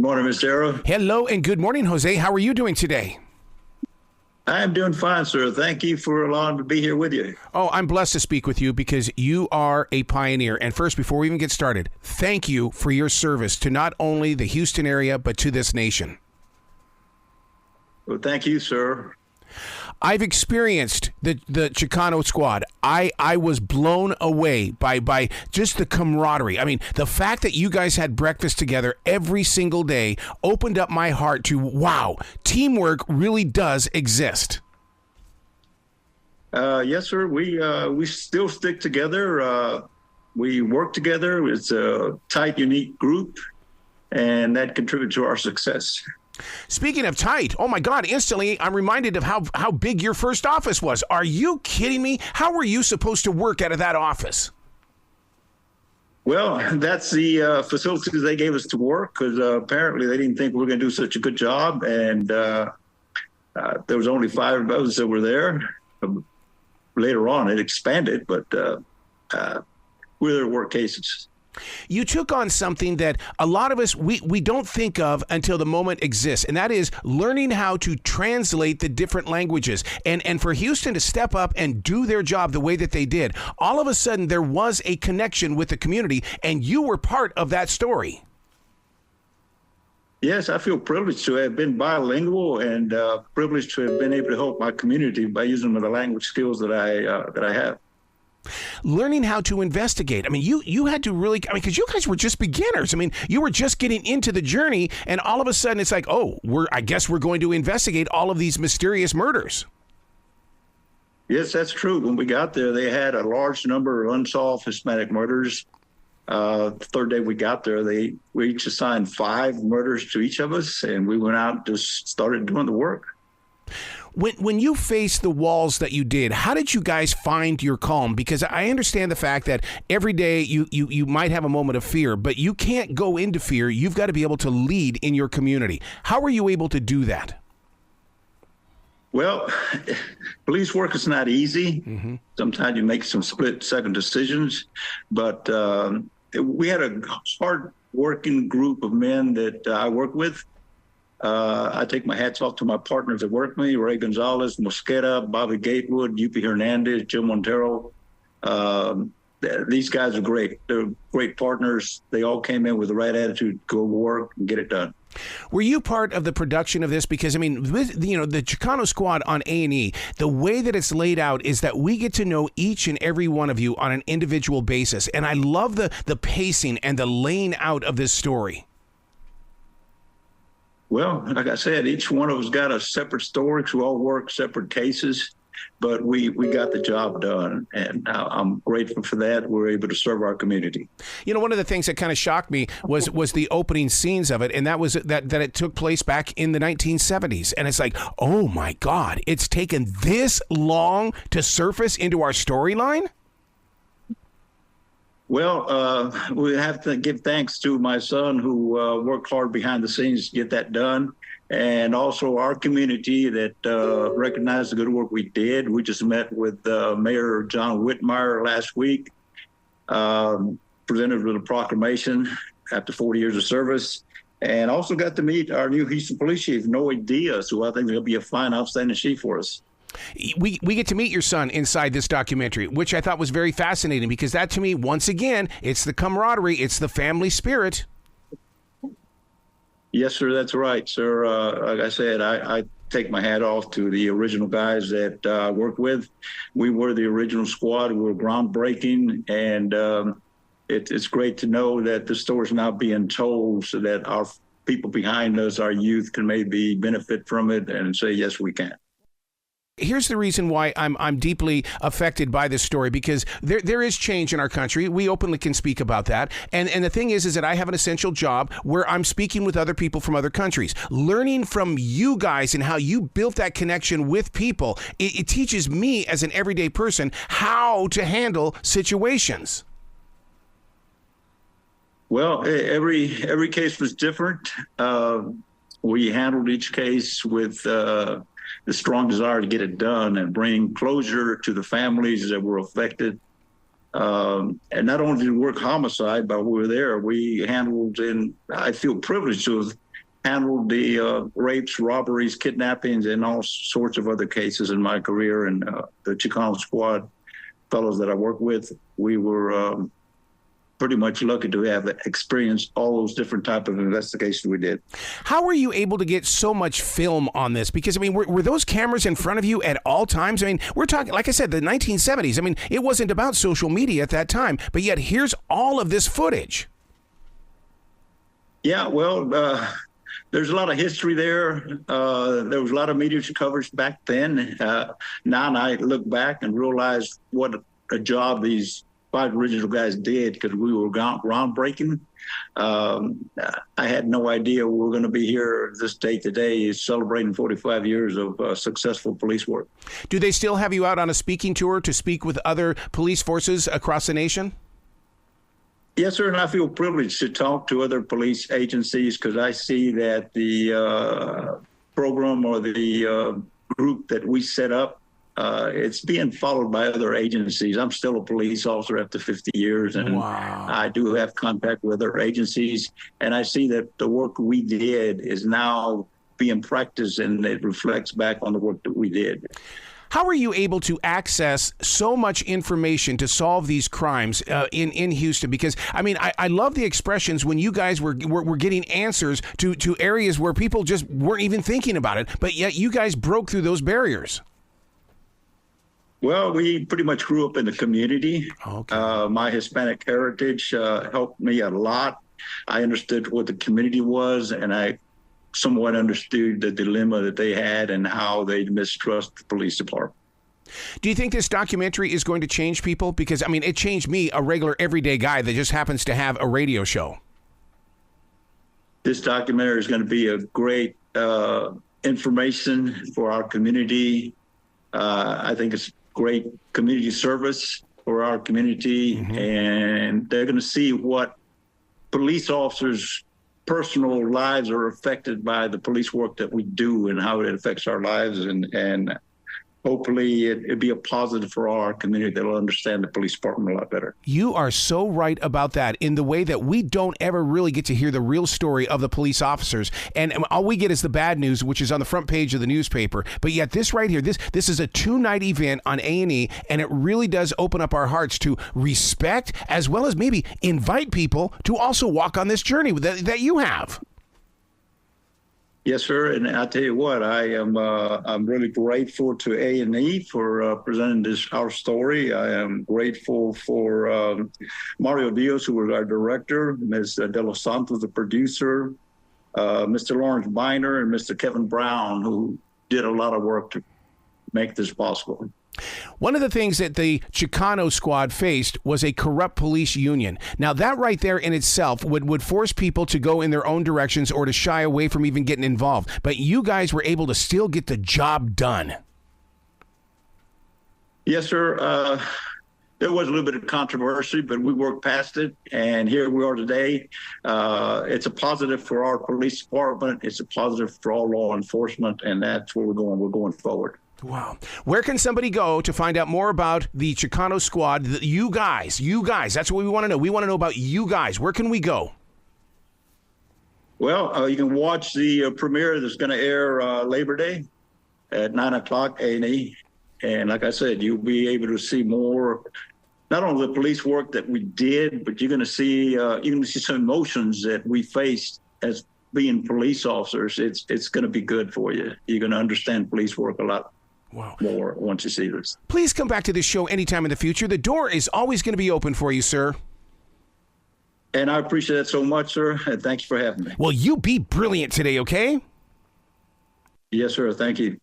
morning, Mr. Arrow. Hello and good morning, Jose. How are you doing today? I'm doing fine, sir. Thank you for allowing me to be here with you. Oh, I'm blessed to speak with you because you are a pioneer. And first, before we even get started, thank you for your service to not only the Houston area, but to this nation. Well, thank you, sir. I've experienced the Chicano Squad. I was blown away by just the camaraderie. I mean, the fact that you guys had breakfast together every single day opened up my heart to, wow, teamwork really does exist. Yes, sir. We still stick together. We work together. It's a tight, unique group, and that contributes to our success. Speaking of tight, oh my God, instantly I'm reminded of how big your first office was. Are you kidding me? How were you supposed to work out of that office? Well, that's the facilities they gave us to work because apparently they didn't think we were going to do such a good job. And there was only 5 of us that were there. Later on, it expanded, but we're there to work cases. You took on something that a lot of us, we don't think of until the moment exists, and that is learning how to translate the different languages. And for Houston to step up and do their job the way that they did, all of a sudden there was a connection with the community, and you were part of that story. Yes, I feel privileged to have been bilingual and privileged to have been able to help my community by using the language skills that I have. Learning how to investigate. I mean, you had to really, because you guys were just beginners. I mean, you were just getting into the journey, and all of a sudden it's like, oh, I guess we're going to investigate all of these mysterious murders. Yes, that's true. When we got there, they had a large number of unsolved Hispanic murders. The third day we got there, we each assigned 5 murders to each of us, and we went out and just started doing the work. When you faced the walls that you did, how did you guys find your calm? Because I understand the fact that every day you might have a moment of fear, but you can't go into fear. You've got to be able to lead in your community. How were you able to do that? Well, police work is not easy. Mm-hmm. Sometimes you make some split-second decisions, but we had a hard-working group of men that I work with. I take my hats off to my partners that work with me, Ray Gonzalez, Mosqueda, Bobby Gatewood, UP Hernandez, Jim Montero. These guys are great. They're great partners. They all came in with the right attitude to go work and get it done. Were you part of the production of this? Because, I mean, with, the Chicano Squad on A&E, the way that it's laid out is that we get to know each and every one of you on an individual basis. And I love the pacing and the laying out of this story. Well, like I said, each one of us got a separate story because we all work separate cases, but we got the job done, and I'm grateful for that. We're able to serve our community. You know, one of the things that kind of shocked me was the opening scenes of it, and that was that it took place back in the 1970s, and it's like, oh my God, it's taken this long to surface into our storyline? Well, we have to give thanks to my son who worked hard behind the scenes to get that done, and also our community that recognized the good work we did. We just met with Mayor John Whitmire last week, presented with a proclamation after 40 years of service, and also got to meet our new Houston Police Chief, Noe Diaz, who I think will be a fine, outstanding chief for us. We get to meet your son inside this documentary, which I thought was very fascinating because that, to me, once again, it's the camaraderie, it's the family spirit. Yes, sir, that's right, sir. Like I said, I take my hat off to the original guys that I worked with. We were the original squad. We were groundbreaking, and it's great to know that the story's now being told so that our people behind us, our youth, can maybe benefit from it and say, yes, we can. Here's the reason why I'm deeply affected by this story, because there is change in our country. We openly can speak about that. And the thing is that I have an essential job where I'm speaking with other people from other countries. Learning from you guys and how you built that connection with people, it teaches me as an everyday person how to handle situations. Well, every case was different. We handled each case with the strong desire to get it done and bring closure to the families that were affected. And not only did we work homicide, but we were there, we handled, and I feel privileged to have handled the rapes, robberies, kidnappings, and all sorts of other cases in my career. And the Chicano Squad fellows that I work with, we were pretty much lucky to have experienced all those different type of investigations we did. How were you able to get so much film on this? Because, I mean, were those cameras in front of you at all times? I mean, we're talking, like I said, the 1970s. I mean, it wasn't about social media at that time, but yet here's all of this footage. Yeah, well, there's a lot of history there. There was a lot of media coverage back then. Now I look back and realize what a job these 5 original guys did, because we were groundbreaking. I had no idea we were going to be here this day today, celebrating 45 years of successful police work. Do they still have you out on a speaking tour to speak with other police forces across the nation? Yes, sir, and I feel privileged to talk to other police agencies, because I see that the program or the group that we set up, it's being followed by other agencies. I'm still a police officer after 50 years, and wow. I do have contact with other agencies, and I see that the work we did is now being practiced, and it reflects back on the work that we did. How are you able to access so much information to solve these crimes in Houston? Because, I mean, I love the expressions when you guys were getting answers to areas where people just weren't even thinking about it, but yet you guys broke through those barriers. Well, we pretty much grew up in the community. Okay. My Hispanic heritage helped me a lot. I understood what the community was, and I somewhat understood the dilemma that they had and how they mistrust the police department. Do you think this documentary is going to change people? Because, I mean, it changed me, a regular everyday guy that just happens to have a radio show. This documentary is going to be a great information for our community. I think it's great community service for our community, and they're going to see what police officers' personal lives are affected by the police work that we do and how it affects our lives, and hopefully it'd be a positive for our community that'll understand the police department a lot better. You are so right about that, in the way that we don't ever really get to hear the real story of the police officers. And all we get is the bad news, which is on the front page of the newspaper. But yet this right here, this is a 2-night event on A&E, and it really does open up our hearts to respect, as well as maybe invite people to also walk on this journey that you have. Yes, sir. And I tell you what, I'm really grateful to A&E for presenting our story. I am grateful for Mario Diaz, who was our director, Ms. De Los Santos, the producer, Mr. Lawrence Biner, and Mr. Kevin Brown, who did a lot of work to make this possible. One of the things that the Chicano Squad faced was a corrupt police union. Now, that right there in itself would force people to go in their own directions or to shy away from even getting involved. But you guys were able to still get the job done. Yes, sir. There was a little bit of controversy, but we worked past it, and here we are today. It's a positive for our police department. It's a positive for all law enforcement, and that's where we're going. We're going forward. Wow. Where can somebody go to find out more about the Chicano Squad? You guys, that's what we want to know. We want to know about you guys. Where can we go? Well, you can watch the premiere that's going to air Labor Day at 9 o'clock A&E. And like I said, you'll be able to see more, not only the police work that we did, but you're going to see some emotions that we faced as being police officers. It's going to be good for you. You're going to understand police work a lot more once you see this. Please come back to this show anytime in the future. The door is always going to be open for you, sir. And I appreciate that so much, sir. And thank you for having me. Well, you be brilliant today, okay? Yes, sir. Thank you.